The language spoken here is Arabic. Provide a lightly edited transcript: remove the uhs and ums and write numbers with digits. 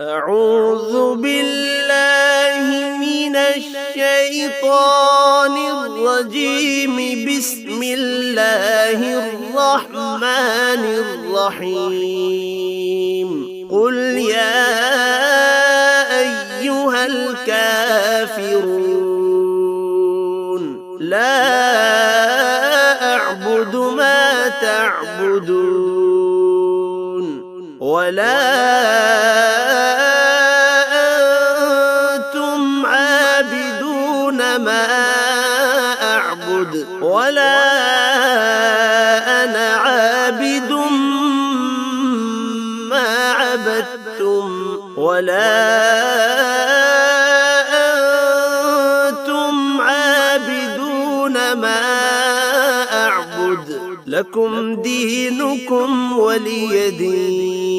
أعوذ بالله من الشيطان الرجيم. بسم الله الرحمن الرحيم. قل يا أيها الكافرون لا أعبد ما تعبدون ولا أنتم عابدون ما أعبد ولا أنا عابد ما عبدتم ولا أنتم عابدون ما أعبد لكم دينكم ولي دين.